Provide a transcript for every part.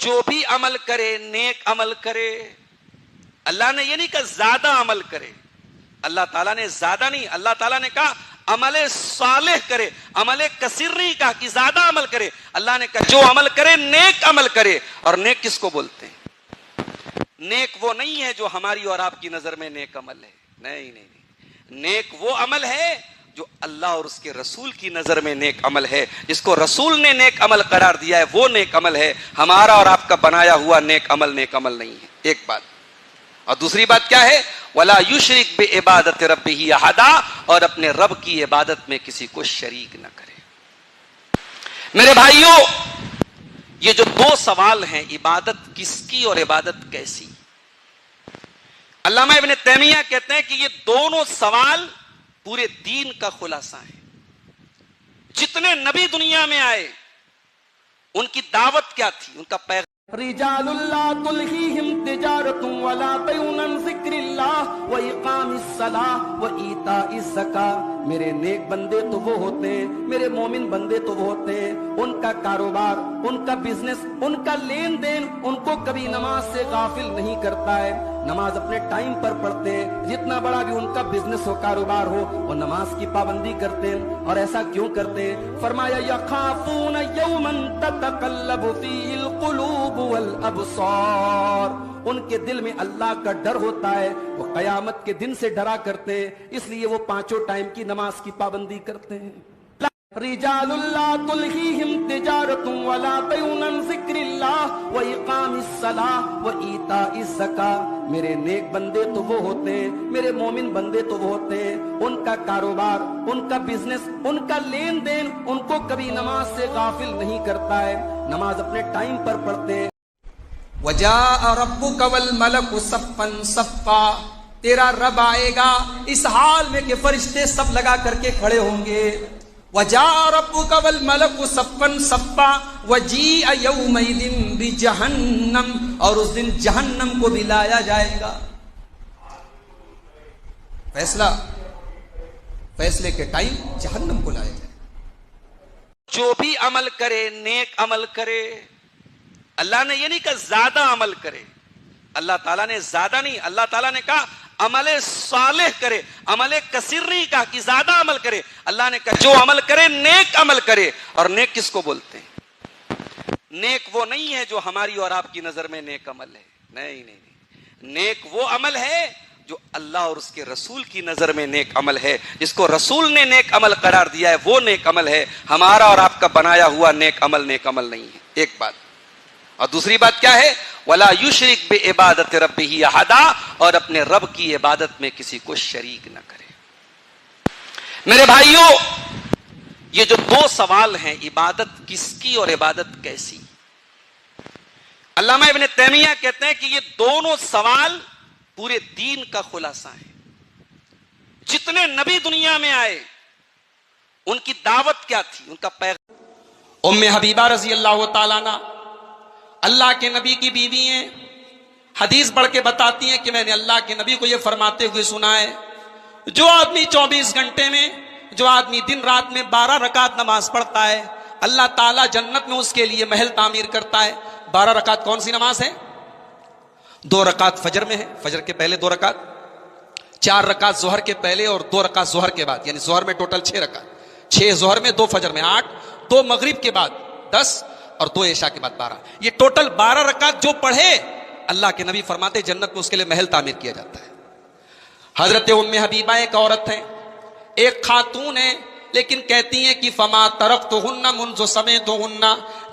جو بھی عمل کرے نیک عمل کرے. اللہ نے یہ نہیں کہا زیادہ عمل کرے. اللہ تعالیٰ نے زیادہ نہیں, اللہ تعالیٰ نے کہا عمل صالح کرے. عمل کثیر نہیں کہا کہ زیادہ عمل کرے. اللہ نے کہا جو عمل کرے نیک عمل کرے. اور نیک کس کو بولتے ہیں؟ نیک وہ نہیں ہے جو ہماری اور آپ کی نظر میں نیک عمل ہے. نہیں. نیک وہ عمل ہے جو اللہ اور اس کے رسول کی نظر میں نیک عمل ہے. جس کو رسول نے نیک عمل قرار دیا ہے وہ نیک عمل ہے. ہمارا اور آپ کا بنایا ہوا نیک عمل نہیں ہے. ایک بات. اور دوسری بات کیا ہے؟ وَلَا يُشْرِكْ بِعِبَادَةِ رَبِّهِ أَحَدًا, اور اپنے رب کی عبادت میں کسی کو شریک نہ کرے. میرے بھائیوں, یہ جو دو سوال ہیں, عبادت کس کی اور عبادت کیسی, علامہ ابن تیمیہ کہتے ہیں کہ یہ دونوں سوال پورے دین کا خلاصہ ہے. جتنے نبی دنیا میں آئے ان کی دعوت کیا تھی, ان کا پیغام رجال لا تلہیہم تجارت ولا بیع عن ذکر اللہ واقام الصلاۃ وایتاء الزکاۃ. میرے نیک بندے تو وہ ہوتے ہیں, میرے مومن بندے تو وہ ہوتے ہیں, ان کا کاروبار, ان کا بزنس, ان کا لین دین ان کو کبھی نماز سے غافل نہیں کرتا ہے. نماز اپنے ٹائم پر پڑھتے ہیں. جتنا بڑا بھی ان کا بزنس ہو, کاروبار ہو, وہ نماز کی پابندی کرتے ہیں. اور ایسا کیوں کرتے ہیں؟ فرمایا یخافون یوما تتقلب فیہ القلوب والابصار. ان کے دل میں اللہ کا ڈر ہوتا ہے, وہ قیامت کے دن سے ڈرا کرتے ہیں, اس لیے وہ پانچوں ٹائم کی نماز کی پابندی کرتے ہیں. رجال لا تلہیہم تجارت ولا بیع عن ذکر اللہ واقام الصلاۃ وایتاء الزکاۃ. میرے نیک بندے تو وہ ہوتے ہیں, میرے مومن بندے تو وہ ہوتے ہیں, ان کا کاروبار, ان کا بزنس, ان کا لین دین ان کو کبھی نماز سے غافل نہیں کرتا ہے. نماز اپنے ٹائم پر پڑھتے ہیں. وَجَاءَ رَبُّكَ وَالْمَلَكُ صَفًّا صَفًّا. تیرا رب آئے گا اس حال میں کہ فرشتے سب لگا کر کے کھڑے ہوں گے. وَجَاءَ رَبُّكَ وَالْمَلَكُ صَفًّا صَفًّا وَجِيءَ يَوْمَئِذٍ بِجَهَنَّمَ. اور اس دن جہنم کو بھی لایا جائے گا. فیصلے کے ٹائم جہنم کو لایا جائے گا. جو بھی عمل کرے نیک عمل کرے. اللہ نے یہ نہیں کہا زیادہ عمل کرے. اللہ تعالیٰ نے زیادہ نہیں, اللہ تعالیٰ نے کہا عمل صالح کرے. عمل کثیر نہیں کہا کہ زیادہ عمل کرے. اللہ نے کہا جو عمل کرے نیک عمل کرے. اور نیک کس کو بولتے ہیں؟ نیک وہ نہیں ہے جو ہماری اور آپ کی نظر میں نیک عمل ہے. نہیں. نیک وہ عمل ہے جو اللہ اور اس کے رسول کی نظر میں نیک عمل ہے. جس کو رسول نے نیک عمل قرار دیا ہے وہ نیک عمل ہے. ہمارا اور آپ کا بنایا ہوا نیک عمل نہیں ہے. ایک بات. اور دوسری بات کیا ہے؟ وَلَا يُشْرِكْ بِعِبَادَةِ رَبِّهِ أَحَدًا, اور اپنے رب کی عبادت میں کسی کو شریک نہ کرے. میرے بھائیوں, یہ جو دو سوال ہیں, عبادت کس کی اور عبادت کیسی, علامہ ابن تیمیہ کہتے ہیں کہ یہ دونوں سوال پورے دین کا خلاصہ ہے. جتنے نبی دنیا میں آئے ان کی دعوت کیا تھی, ان کا پیغام. ام حبیبہ رضی اللہ تعالیٰ عنہ اللہ کے نبی کی بیوی ہیں. حدیث پڑھ کے بتاتی ہیں کہ میں نے اللہ کے نبی کو یہ فرماتے ہوئے سنا ہے, جو آدمی 24 گھنٹے میں, جو آدمی دن رات میں 12 رکعت نماز پڑھتا ہے, اللہ تعالیٰ جنت میں اس کے لیے محل تعمیر کرتا ہے. 12 رکعت کون سی نماز ہے؟ 2 رکعت فجر میں ہے, فجر کے پہلے 2 رکعت, 4 رکعت ظہر کے پہلے اور 2 رکعت ظہر کے بعد, یعنی ظہر میں ٹوٹل 6 رکعت, 6 ظہر میں 2 فجر میں 8, 2 مغرب کے بعد 10 اور 2 عشاء کے بعد 12. یہ ٹوٹل 12 رکعت جو پڑھے اللہ کے نبی فرماتے جنت میں اس کے لیے محل تعمیر کیا جاتا ہے. حضرت ام حبیبہ ایک عورت ہے, ایک خاتون ہے, لیکن کہتی ہیں کہ فما ترکتہن منذ سمعتہن,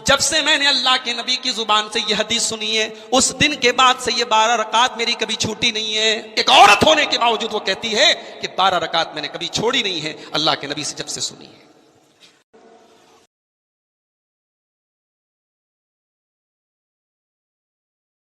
جب سے میں نے اللہ کے نبی کی زبان سے یہ حدیث سنی ہے اس دن کے بعد سے یہ 12 رکعت میری کبھی چھوٹی نہیں ہے. ایک عورت ہونے کے باوجود وہ کہتی ہے کہ 12 رکعت میں نے کبھی چھوڑی نہیں ہے, اللہ کے نبی سے جب سے سنی ہے.